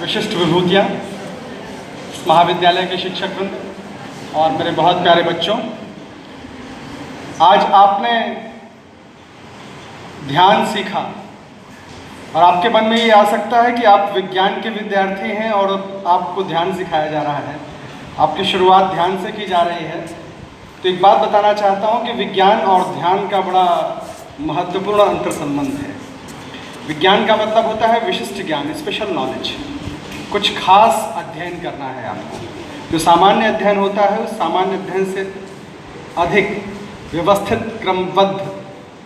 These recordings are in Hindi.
विशिष्ट विभूतियाँ, इस महाविद्यालय के शिक्षक वृंद और मेरे बहुत प्यारे बच्चों, आज आपने ध्यान सीखा और आपके मन में ये आ सकता है कि आप विज्ञान के विद्यार्थी हैं और आपको ध्यान सिखाया जा रहा है, आपकी शुरुआत ध्यान से की जा रही है। तो एक बात बताना चाहता हूँ कि विज्ञान और ध्यान का बड़ा महत्वपूर्ण अंतर संबंध है। विज्ञान का मतलब होता है विशिष्ट ज्ञान, स्पेशल नॉलेज, कुछ खास अध्ययन करना है आपको। जो सामान्य अध्ययन होता है उस सामान्य अध्ययन से अधिक व्यवस्थित, क्रमबद्ध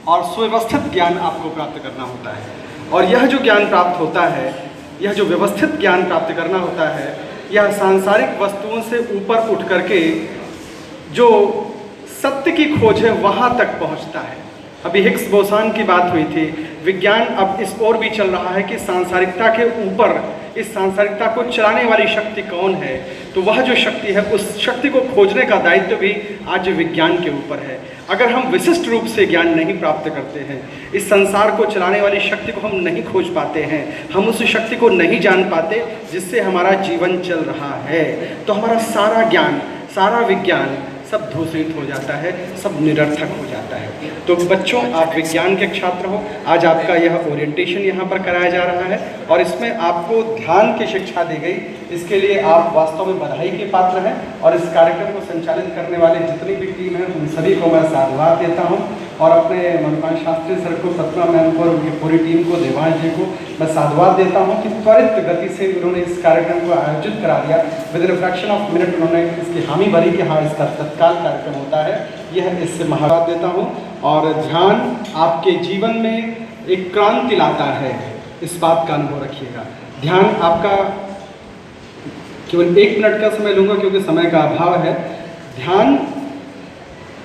और सुव्यवस्थित ज्ञान आपको प्राप्त करना होता है। और यह जो ज्ञान प्राप्त होता है, यह जो व्यवस्थित ज्ञान प्राप्त करना होता है, यह सांसारिक वस्तुओं से ऊपर उठ करके जो सत्य की खोज है वहाँ तक पहुँचता है। अभी हिग्स बोसान की बात हुई थी। विज्ञान अब इस ओर भी चल रहा है कि सांसारिकता के ऊपर, इस सांसारिकता को चलाने वाली शक्ति कौन है। तो वह जो शक्ति है, उस शक्ति को खोजने का दायित्व भी आज विज्ञान के ऊपर है। अगर हम विशिष्ट रूप से ज्ञान नहीं प्राप्त करते हैं, इस संसार को चलाने वाली शक्ति को हम नहीं खोज पाते हैं, हम उस शक्ति को नहीं जान पाते जिससे हमारा जीवन चल रहा है, तो हमारा सारा ज्ञान, सारा विज्ञान सब दूषित हो जाता है, सब निरर्थक हो जाता है। तो बच्चों, आप विज्ञान के छात्र हो, आज आपका यह ओरिएंटेशन यहाँ पर कराया जा रहा है और इसमें आपको ध्यान की शिक्षा दी गई। इसके लिए आप वास्तव में बधाई के पात्र हैं और इस कार्यक्रम को संचालित करने वाले जितनी भी टीम है उन सभी को मैं साधुवाद देता हूँ और अपने मणिपाल शास्त्री सर को, प्रतिमा मैम को और उनकी पूरी टीम को, देवांश जी को मैं साधुवाद देता हूँ कि त्वरित गति से उन्होंने इस कार्यक्रम को आयोजित करा दिया। With in fraction of minute उन्होंने इसकी हामी भरी कि हाँ, इसका तत्काल कार्यक्रम होता है। यह इससे महावाद देता हूँ। और ध्यान आपके जीवन में एक क्रांति लाता है, इस बात का अनुभव रखिएगा। ध्यान आपका, केवल 1 मिनट का समय लूँगा क्योंकि समय का अभाव है। ध्यान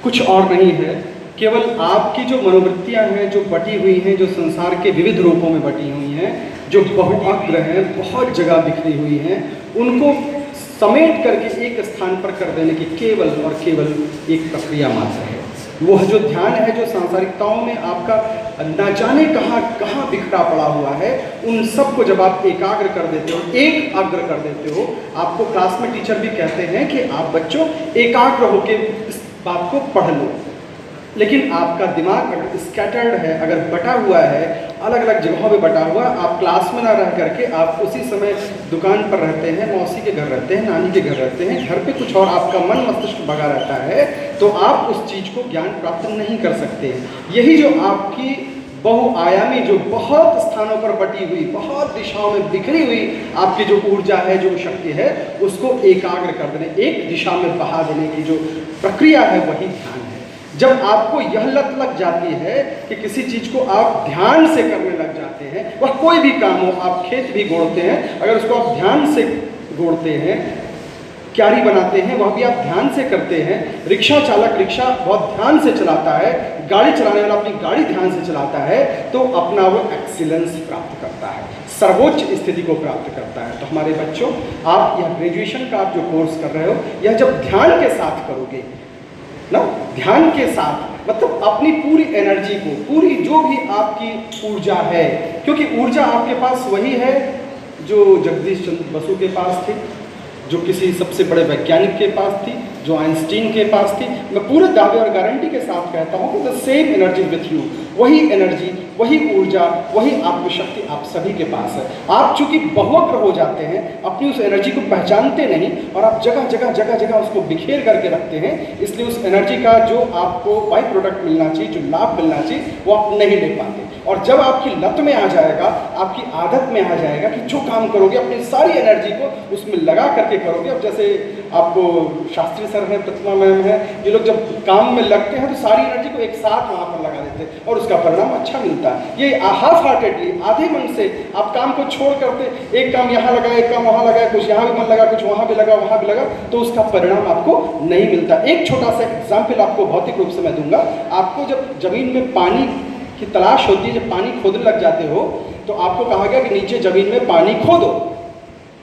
कुछ और नहीं है, केवल आपकी जो मनोवृत्तियाँ हैं, जो बटी हुई हैं, जो संसार के विविध रूपों में बटी हुई हैं, जो बहुअग्र हैं, बहुत जगह बिखरी हुई हैं, उनको समेट करके एक स्थान पर कर देने की केवल और केवल एक प्रक्रिया मात्र है। वह जो ध्यान है, जो सांसारिकताओं में आपका न जाने कहाँ कहाँ बिखरा पड़ा हुआ है, उन सब को जब आप एकाग्र कर देते हो, एक अग्र कर देते हो, आपको क्लास में टीचर भी कहते हैं कि आप बच्चों एकाग्र होकर इस बात को पढ़ लो। लेकिन आपका दिमाग अगर स्कैटर्ड है, अगर बटा हुआ है, अलग अलग जगहों पे बटा हुआ, आप क्लास में ना रह करके आप उसी समय दुकान पर रहते हैं, मौसी के घर रहते हैं, नानी के घर रहते हैं, घर पे कुछ और आपका मन मस्तिष्क भगा रहता है, तो आप उस चीज़ को ज्ञान प्राप्त नहीं कर सकते। यही जो आपकी बहुआयामी, जो बहुत स्थानों पर बटी हुई, बहुत दिशाओं में बिखरी हुई आपकी जो ऊर्जा है, जो शक्ति है, उसको एकाग्र कर देने, एक दिशा में बहा देने की जो प्रक्रिया है, वही ध्यान है। जब आपको यह लत लग जाती है कि किसी चीज़ को आप ध्यान से करने लग जाते हैं, वह कोई भी काम हो, आप खेत भी गोड़ते हैं, अगर उसको आप ध्यान से गोड़ते हैं, क्यारी बनाते हैं, वह भी आप ध्यान से करते हैं, रिक्शा चालक रिक्शा बहुत ध्यान से चलाता है, गाड़ी चलाने वाला अपनी गाड़ी ध्यान से चलाता है, तो अपना वो एक्सीलेंस प्राप्त करता है, सर्वोच्च स्थिति को प्राप्त करता है। तो हमारे बच्चों, आप यह ग्रेजुएशन का आप जो कोर्स कर रहे हो, यह जब ध्यान के साथ करोगे ना, ध्यान के साथ मतलब अपनी पूरी एनर्जी को, पूरी जो भी आपकी ऊर्जा है, क्योंकि ऊर्जा आपके पास वही है जो जगदीश चंद्र बसु के पास थी, जो किसी सबसे बड़े वैज्ञानिक के पास थी, जो आइंस्टीन के पास थी। मैं पूरे दावे और गारंटी के साथ कहता हूँ कि the same energy with you, वही एनर्जी, वही ऊर्जा, वही आत्मशक्ति आप सभी के पास है। आप चूंकि बहुअग्र हो जाते हैं, अपनी उस एनर्जी को पहचानते नहीं और आप जगह जगह जगह जगह उसको बिखेर करके रखते हैं, इसलिए उस एनर्जी का जो आपको बाई प्रोडक्ट मिलना चाहिए, जो लाभ मिलना चाहिए, वो आप नहीं ले पाते। और जब आपकी लत में आ जाएगा, आपकी आदत में आ जाएगा कि जो काम करोगे अपनी सारी एनर्जी को उसमें लगा करके करोगे। अब जैसे आपको शास्त्री सर हैं, प्रतिमा मैम है, ये लोग जब काम में लगते हैं तो सारी एनर्जी को एक साथ वहाँ पर लगा देते हैं और उसका परिणाम अच्छा मिलता है। ये हाफ हार्टेडली, आधे मन से आप काम को छोड़ करते, एक काम यहाँ लगा, एक काम वहाँ लगा, कुछ यहाँ भी मन लगा, कुछ वहाँ भी लगा, वहाँ भी लगा, तो उसका परिणाम आपको नहीं मिलता। एक छोटा सा एग्जाम्पल आपको भौतिक रूप से मैं दूंगा। आपको जब जमीन में पानी की तलाश होती है, जब पानी खोदने लग जाते हो, तो आपको कहा गया कि नीचे जमीन में पानी खोदो।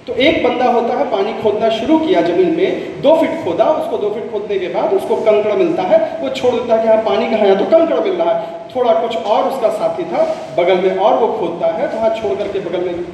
तो एक बंदा होता है, पानी खोदना शुरू किया जमीन में, 2 फीट खोदा, उसको 2 फीट खोदने के बाद उसको कंकड़ मिलता है, वो छोड़ देता है कि हाँ पानी कहाँ है, तो कंकड़ मिल रहा है। थोड़ा कुछ और उसका साथी था बगल में और वो खोदता है, तो हाँ छोड़ करके बगल में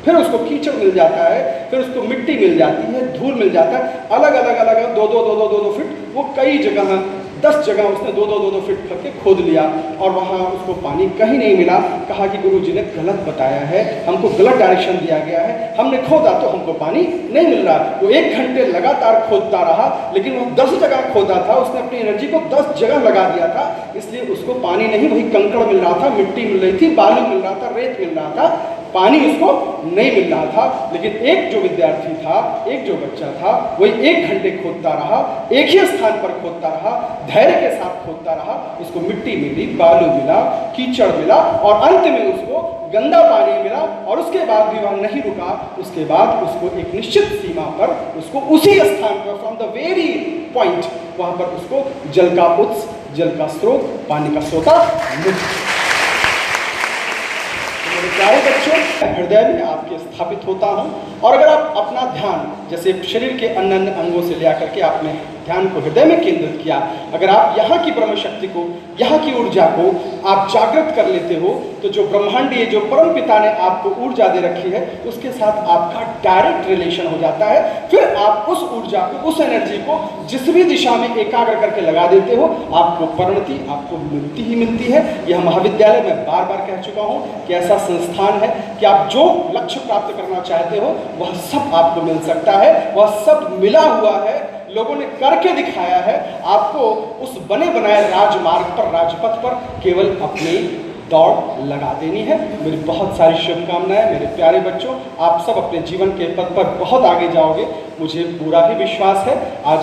फिर उसको कीचड़ मिल जाता है, फिर उसको मिट्टी मिल जाती है, धूल मिल जाता है, अलग अलग अलग 2-2 फीट, वो कई जगह 10 जगह उसने 2-2 फीट करके खोद लिया और वहाँ उसको पानी कहीं नहीं मिला। कहा कि गुरुजी ने गलत बताया है, हमको गलत डायरेक्शन दिया गया है, हमने खोदा तो हमको पानी नहीं मिल रहा। वो 1 घंटे लगातार खोदता रहा, लेकिन वो 10 जगह खोदा था, उसने अपनी एनर्जी को 10 जगह लगा दिया था, इसलिए उसको पानी नहीं, वही कंकड़ मिल रहा था, मिट्टी मिल रही थी, बालू मिल रहा था, रेत मिल रहा था, पानी उसको नहीं मिल रहा था। लेकिन एक जो विद्यार्थी था, एक जो बच्चा था, वही 1 घंटे खोदता रहा, एक ही स्थान पर खोदता रहा, धैर्य के साथ खोदता रहा, उसको मिट्टी मिली, बालू मिला, कीचड़ मिला और अंत में उसको गंदा पानी मिला। और उसके बाद भी वह नहीं रुका, उसके बाद उसको एक निश्चित सीमा पर उसको उसी स्थान पर फ्रॉम द वेरी पॉइंट वहां पर उसको जल का उत्स, जल का स्रोत, पानी का सोता मिला। मेरे प्यारे बच्चों, हृदय में आपके स्थापित होता हूँ और अगर आप अपना ध्यान जैसे शरीर के अन्य अन्य अंगों से ले आकर के आपने ध्यान को हृदय में केंद्रित किया, अगर आप यहाँ की ब्रह्म शक्ति को, यहाँ की ऊर्जा को आप जागृत कर लेते हो, तो जो ब्रह्मांडीय, जो परम पिता ने आपको ऊर्जा दे रखी है, उसके साथ आपका डायरेक्ट रिलेशन हो जाता है। फिर आप उस ऊर्जा को, उस एनर्जी को जिस भी दिशा में एकाग्र करके लगा देते हो, आपको परिणति आपको मिलती ही मिलती है। यह महाविद्यालय मैं बार बार कह चुका हूँ कि ऐसा संस्थान है कि आप जो लक्ष्य प्राप्त करना चाहते हो वह सब आपको मिल सकता है, वह सब मिला हुआ है, लोगों ने करके दिखाया है। आपको उस बने बनाए राजमार्ग पर, राजपथ पर केवल अपनी दौड़ लगा देनी है। मेरी बहुत सारी शुभकामनाएं मेरे प्यारे बच्चों, आप सब अपने जीवन के पथ पर बहुत आगे जाओगे, मुझे पूरा ही विश्वास है। आज